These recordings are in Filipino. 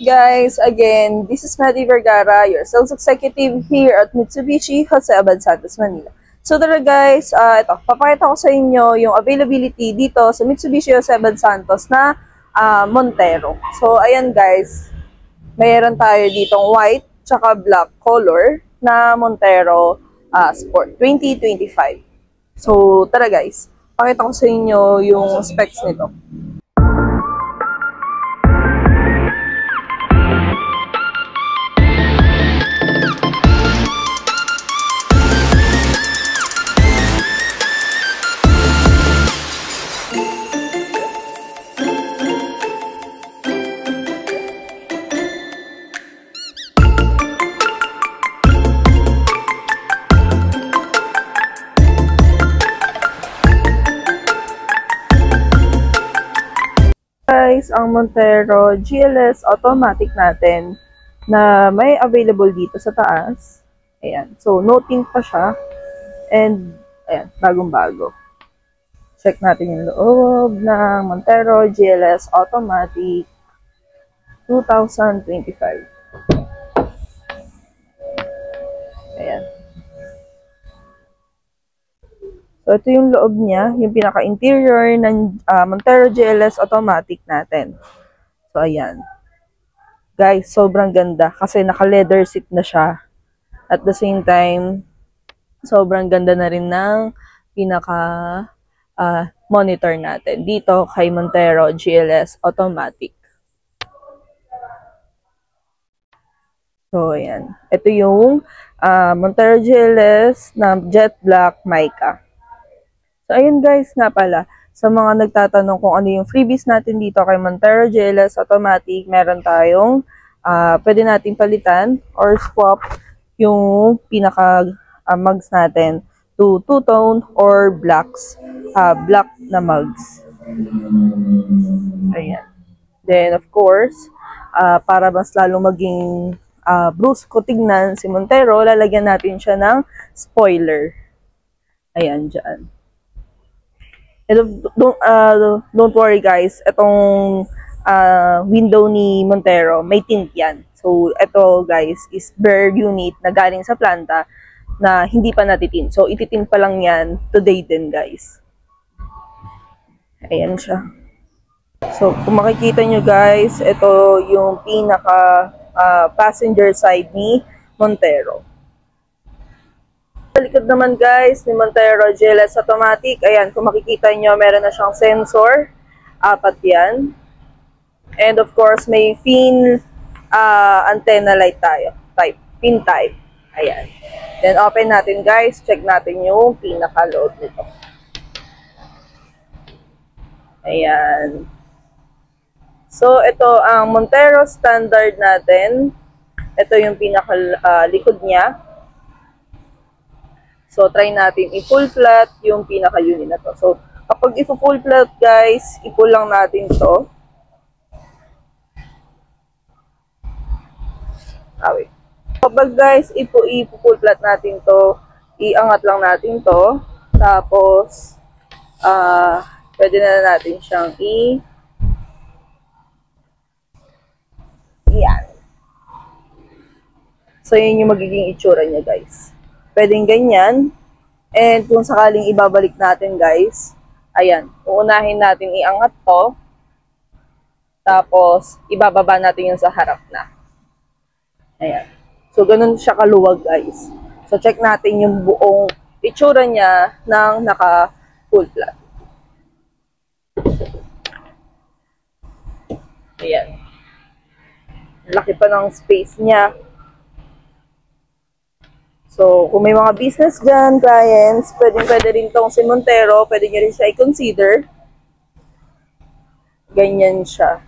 guys, again, this is Maddie Vergara, your sales executive here at Mitsubishi Jose Abad Santos, Manila. So tara guys, ito, papakita ko sa inyo yung availability dito sa Mitsubishi Jose Abad Santos na Montero. So ayan guys, mayroon tayo ditong white tsaka black color na Montero Sport 2025. So tara guys, pakita ko sa inyo yung specs nito. Guys, ang Montero GLS automatic natin na may available dito sa taas. Ayan. So, no tint pa siya. And, ayan, bagong-bago. Check natin yung loob ng Montero GLS automatic 2025. Ayan. So, ito yung loob niya, yung pinaka-interior ng Montero GLS automatic natin. So, ayan. Guys, sobrang ganda kasi naka-leather seat na siya. At the same time, sobrang ganda na rin ng pinaka-monitor natin dito kay Montero GLS automatic. So, ayan. Ito yung Montero GLS na jet black mica. So, ayun guys, nga pala, sa mga nagtatanong kung ano yung freebies natin dito kay Montero GLS Automatic, meron tayong pwede natin palitan or swap yung pinaka-mugs natin to two-tone or blacks, black na mugs. Ayan. Then, of course, para mas lalo maging brusco tignan si Montero, lalagyan natin siya ng spoiler. Ayan, dyan. And don't worry guys, itong window ni Montero, may tint yan. So, ito guys, is bare unit na galing sa planta na hindi pa natitint. So, ititint pa lang yan today din guys. Ayan siya. So, kung makikita nyo guys, ito yung pinaka passenger side ni Montero. Sa likod naman guys ni Montero GLS automatic, ayan, kung makikita nyo, meron na siyang sensor, 4 yan. And of course, may fin antenna light tayo, pin type. Ayan. Then open natin guys, check natin yung pinaka-load nito. Ayan. So, ito ang Montero standard natin. Ito yung pinaka-likod niya. So, try natin i-full flat yung pinaka-unit na to. So, kapag i-full flat, guys, i-pull lang natin to. Wait. Kapag, guys, i-full flat natin to, iangat lang natin to. Tapos, pwede na natin siyang yan. So, yun yung magiging itsura niya, guys. Pwedeng ganyan. And kung sakaling ibabalik natin guys, ayan, uunahin natin iangat to. Tapos, ibababa natin yung sa harap na. Ayan. So, ganun siya kaluwag guys. So, check natin yung buong itsura niya ng naka-full flat. Ayan. Laki pa ng space niya. So, kung may mga business dyan, clients, pwede rin tong si Montero, pwede nyo rin siya i-consider. Ganyan siya.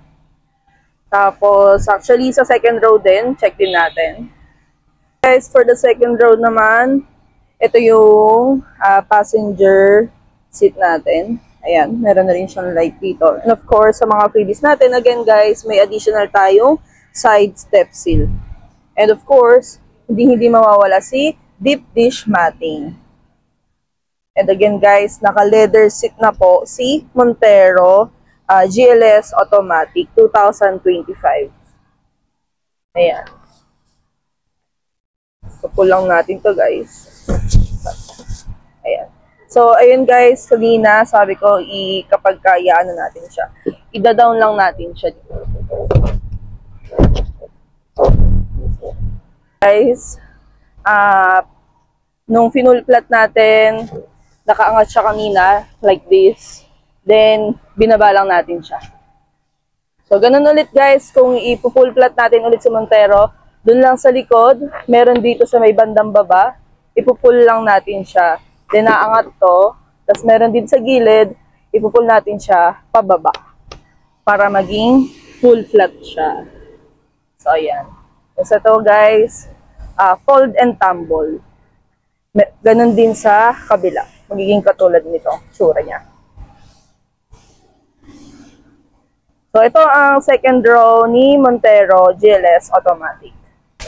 Tapos, actually, sa second row din, check din natin. Guys, for the second row naman, ito yung passenger seat natin. Ayan, meron na rin siyang light dito. And of course, sa mga freebies natin, again guys, may additional tayong side step seal. And of course, hindi mawawala si deep dish matting. And again guys, naka-leather seat na po si Montero GLS Automatic 2025. Ayan. So, pull lang natin to guys. Ayan. So, ayun guys, kanina sabi ko, kapag kaya ano natin siya, ida-down lang natin siya dito. Guys, nung finull flat natin, nakaangat siya kanina, like this. Then, binaba lang natin siya. So, ganun ulit guys, kung ipo-full flat natin ulit si Montero, dun lang sa likod, meron dito sa may bandang baba, ipo-pull lang natin siya. Then, naangat to, tapos meron din sa gilid, ipo-pull natin siya pababa para maging full flat siya. So, ayan. So, ito guys, fold and tumble. Ganon din sa kabila. Magiging katulad nito, tsura niya. So, ito ang second row ni Montero GLS Automatic.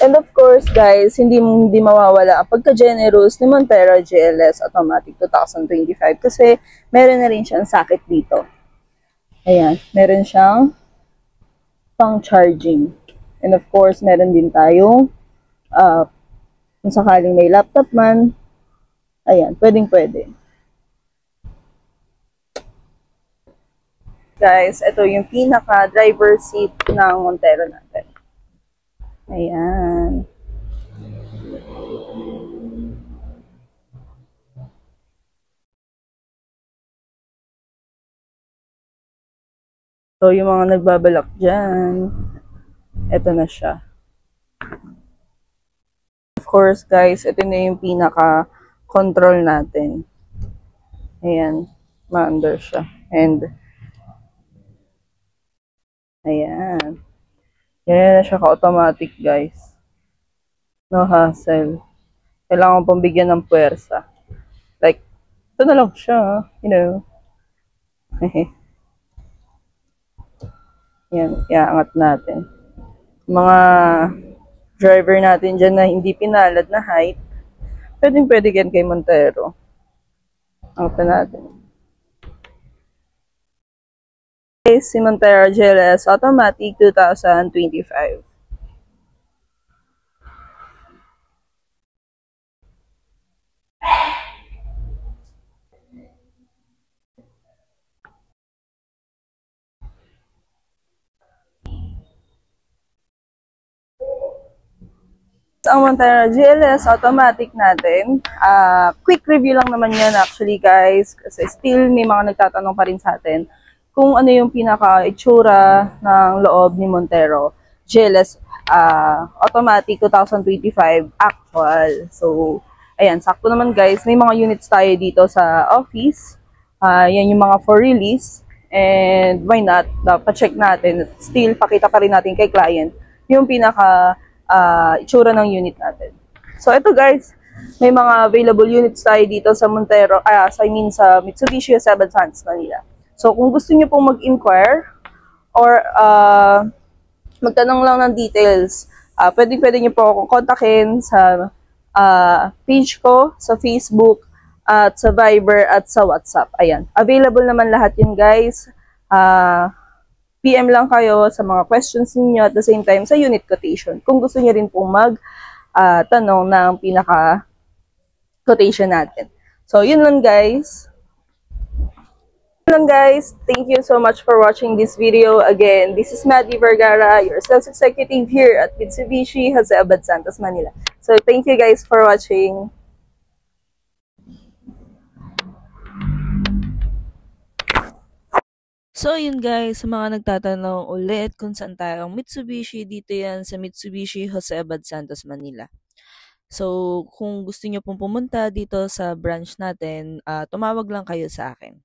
And of course, guys, hindi mawawala ang pagka-generous ni Montero GLS Automatic 2025 kasi meron na rin siyang sakit dito. Ayan, meron siyang pang-charging. And of course, meron din tayong kung sakaling may laptop man, ayan, pwedeng-pwede. Guys, ito yung pinaka-driver seat ng Montero natin. Ayan. So, yung mga nagbabalak dyan, ito na siya. Of course, guys, ito na yung pinaka-control natin. Ayan, ma-under siya. And, ayan. Yan na siya ka-automatic, guys. No hassle. Kailangan pang bigyan ng puwersa. Like, ito na lang siya, you know. Yan, iaangat natin. Mga driver natin dyan na hindi pinalad na height, pwedeng-pwede yan kay Montero. Angat natin. Okay, si Montero GLS Automatic 2025. Ang Montero GLS Automatic natin, quick review lang naman yan actually guys, kasi still may mga nagtatanong pa rin sa atin kung ano yung pinaka-itsura ng loob ni Montero GLS Automatic 2025 actual. So, ayan, sakto naman guys, may mga units tayo dito sa office. Yan yung mga for release, and why not, pa-check natin, still pakita pa rin natin kay client yung pinaka itsura ng unit natin. So, ito guys, may mga available units tayo dito sa Montero, sa Mitsubishi Haseba Santos, Manila. So, kung gusto niyo pong mag-inquire or magtanong lang ng details, pwede niyo po akong kontakin sa page ko, sa Facebook, at sa Viber, at sa WhatsApp. Ayan. Available naman lahat yun guys. PM lang kayo sa mga questions niyo at the same time sa unit quotation. Kung gusto niyo rin pong tanong ng pinaka-quotation natin. So, yun lang guys. Thank you so much for watching this video. Again, this is Maddie Vergara, your sales executive here at Mitsubishi Haseba Santos, Manila. So, thank you guys for watching. So, yun guys, sa mga nagtatanong ulit kung saan tayong Mitsubishi, dito yan sa Mitsubishi Haseba Santos, Manila. So, kung gusto nyo pong pumunta dito sa branch natin, tumawag lang kayo sa akin.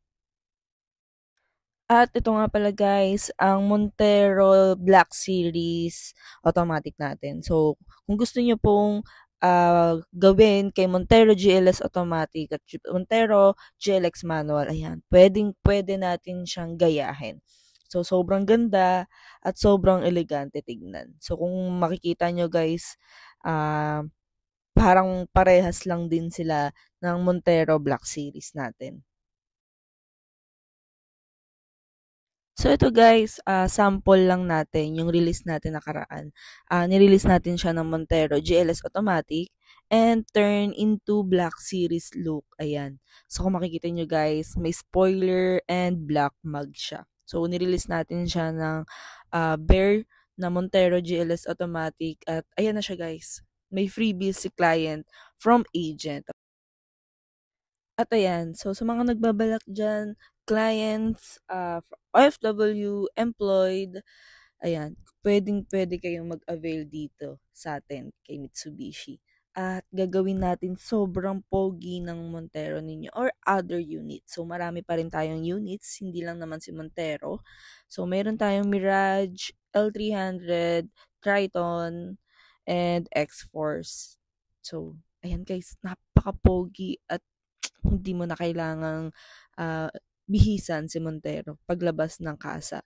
At ito nga pala guys, ang Montero Black Series automatic natin. So, kung gusto nyo pong gawin kay Montero GLS Automatic at Montero GLX Manual, ayan, pwede natin siyang gayahin. So, sobrang ganda at sobrang elegante tignan. So, kung makikita nyo guys, parang parehas lang din sila ng Montero Black Series natin. So ito guys, sample lang natin yung release natin nakaraan. Nirelease natin siya ng Montero GLS Automatic and turn into Black Series look. Ayan. So kung makikita nyo guys, may spoiler and black mug siya. So nirelease natin siya ng bare na Montero GLS Automatic at ayan na siya guys. May freebies si client from agent. At ayan, so sa mga nagbabalak dyan, clients, OFW, employed, ayan, pwedeng-pwede kayong mag-avail dito sa atin kay Mitsubishi. At gagawin natin sobrang pogi ng Montero ninyo or other units. So marami pa rin tayong units, hindi lang naman si Montero. So meron tayong Mirage, L300, Triton, and X-Force. So, ayan guys, napaka-pogi at hindi mo na kailangang ah, bihisan si Montero paglabas ng kasa.